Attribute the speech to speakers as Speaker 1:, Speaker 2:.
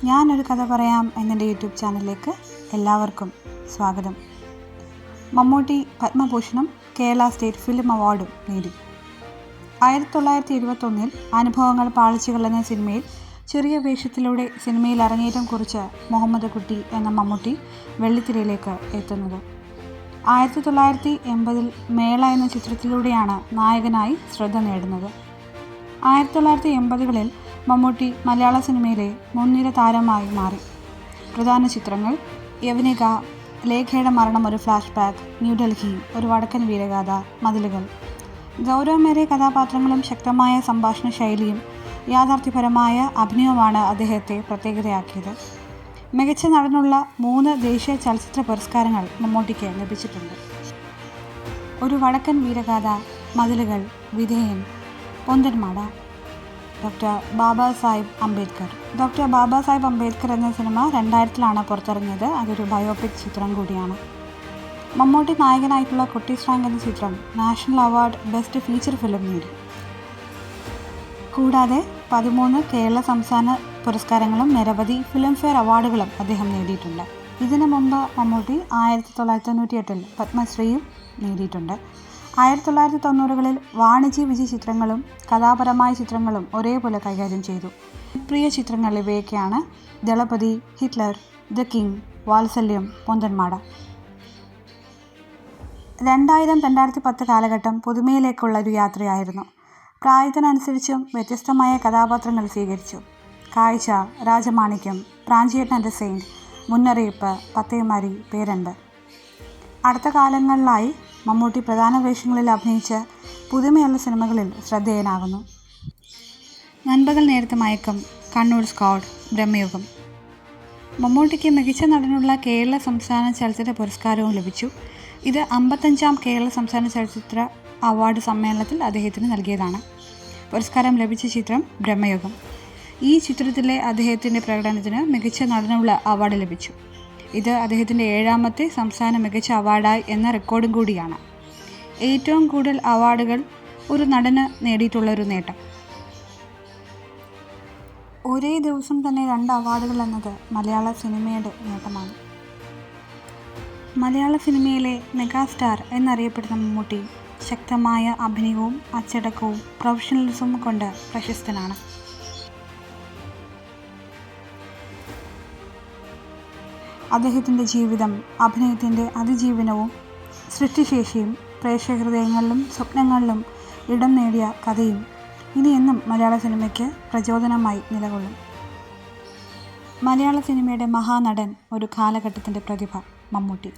Speaker 1: ഞാനൊരു കഥ പറയാം എന്നെൻ്റെ യൂട്യൂബ് ചാനലിലേക്ക് എല്ലാവർക്കും സ്വാഗതം. മമ്മൂട്ടി പത്മഭൂഷണം, കേരള സ്റ്റേറ്റ് ഫിലിം അവാർഡും നേടി. 1971 അനുഭവങ്ങൾ പാളിച്ചകൾ എന്ന സിനിമയിൽ ചെറിയ വേഷത്തിലൂടെ സിനിമയിൽ അരങ്ങേറ്റം കുറിച്ച മുഹമ്മദ് കുട്ടി എന്ന മമ്മൂട്ടി വെള്ളിത്തിരയിലേക്ക് എത്തുന്നത് 1980 മേള എന്ന ചിത്രത്തിലൂടെയാണ് നായകനായി ശ്രദ്ധ നേടുന്നത്. 1980കളിൽ മമ്മൂട്ടി മലയാള സിനിമയിലെ മുൻനിര താരമായി മാറി. പ്രധാന ചിത്രങ്ങൾ യവനിക, ലേഖയുടെ മരണം ഒരു ഫ്ലാഷ് ബാക്ക്, ന്യൂഡൽഹി, ഒരു വടക്കൻ വീരഗാഥ, മതിലുകൾ. ഗൗരവമേറിയ കഥാപാത്രങ്ങളും ശക്തമായ സംഭാഷണ ശൈലിയും യാഥാർത്ഥ്യപരമായ അഭിനയവുമാണ് അദ്ദേഹത്തെ പ്രത്യേകതയാക്കിയത്. മികച്ച നടനുള്ള 3 ദേശീയ ചലച്ചിത്ര പുരസ്കാരങ്ങൾ മമ്മൂട്ടിക്ക് ലഭിച്ചിട്ടുണ്ട്. ഒരു വടക്കൻ വീരഗാഥ, മതിലുകൾ, വിധേയൻ, പൊന്തന്മാട. ഡോക്ടർ ബാബാ സാഹിബ് അംബേദ്കർ എന്ന സിനിമ 2000 പുറത്തിറങ്ങിയത്. അതൊരു ബയോപിക് ചിത്രം കൂടിയാണ്. മമ്മൂട്ടി നായകനായിട്ടുള്ള കുട്ടി സ്ട്രാങ്ക് എന്ന ചിത്രം national award best feature film നേടി. കൂടാതെ 13 കേരള സംസ്ഥാന പുരസ്കാരങ്ങളും നിരവധി ഫിലിംഫെയർ അവാർഡുകളും അദ്ദേഹം നേടിയിട്ടുണ്ട്. ഇതിനു മുമ്പ് മമ്മൂട്ടി 1998 പത്മശ്രീയും നേടിയിട്ടുണ്ട്. 1990കളിൽ വാണിജ്യ വിജയ ചിത്രങ്ങളും കഥാപരമായ ചിത്രങ്ങളും ഒരേപോലെ കൈകാര്യം ചെയ്തു. പ്രിയ ചിത്രങ്ങൾ ഇവയൊക്കെയാണ്: ദളപതി, ഹിറ്റ്ലർ, ദ കിങ്, വാത്സല്യം, പൊന്തന്മാട. 2000-2010 കാലഘട്ടം പുതുമയിലേക്കുള്ള ഒരു യാത്രയായിരുന്നു. പ്രായത്തിനനുസരിച്ചും വ്യത്യസ്തമായ കഥാപാത്രങ്ങൾ സ്വീകരിച്ചു. കാഴ്ച, Rajamanikyam, Pranchiyettan and the Saint, മുന്നറിയിപ്പ്, പത്തേമാരി, പേരൻപ്. അടുത്ത കാലങ്ങളിലായി മമ്മൂട്ടി പ്രധാന വേഷങ്ങളിൽ അഭിനയിച്ച പുതുമയുള്ള സിനിമകളിൽ ശ്രദ്ധേയനാകുന്നു. നൻപകൽ നേരത്തെ മയക്കം, കണ്ണൂർ സ്കൗട്ട്, ബ്രഹ്മയുഗം. മമ്മൂട്ടിക്ക് മികച്ച നടനുള്ള കേരള സംസ്ഥാന ചലച്ചിത്ര പുരസ്കാരവും ലഭിച്ചു. ഇത് 55ാം കേരള സംസ്ഥാന ചലച്ചിത്ര അവാർഡ് സമ്മേളനത്തിൽ അദ്ദേഹത്തിന് നൽകിയതാണ്. പുരസ്കാരം ലഭിച്ച ചിത്രം ബ്രഹ്മയുഗം. ഈ ചിത്രത്തിലെ അദ്ദേഹത്തിൻ്റെ പ്രകടനത്തിന് മികച്ച നടനുള്ള അവാർഡ് ലഭിച്ചു. ഇത് അദ്ദേഹത്തിൻ്റെ 7ാമത്തെ സംസ്ഥാന മികച്ച അവാർഡായി എന്ന റെക്കോർഡും കൂടിയാണ്. ഏറ്റവും കൂടുതൽ അവാർഡുകൾ ഒരു നടന് നേടിയിട്ടുള്ളൊരു നേട്ടം. ഒരേ ദിവസം തന്നെ 2 അവാർഡുകൾ എന്നത് മലയാള സിനിമയുടെ നേട്ടമാണ്. മലയാള സിനിമയിലെ മെഗാസ്റ്റാർ എന്നറിയപ്പെടുന്ന മമ്മൂട്ടി ശക്തമായ അഭിനയവും അച്ചടക്കവും പ്രൊഫഷണലിസവും കൊണ്ട് പ്രശസ്തനാണ്. അദ്ദേഹത്തിൻ്റെ ജീവിതം, അഭിനയത്തിൻ്റെ അതിജീവനവും സൃഷ്ടിശേഷിയും പ്രേക്ഷകഹൃദയങ്ങളിലും സ്വപ്നങ്ങളിലും ഇടം നേടിയ കഥയും ഇനി എന്നും മലയാള സിനിമയ്ക്ക് പ്രചോദനമായി നിലകൊള്ളും. മലയാള സിനിമയുടെ മഹാനടൻ, ഒരു കാലഘട്ടത്തിൻ്റെ പ്രതിഭ മമ്മൂട്ടി.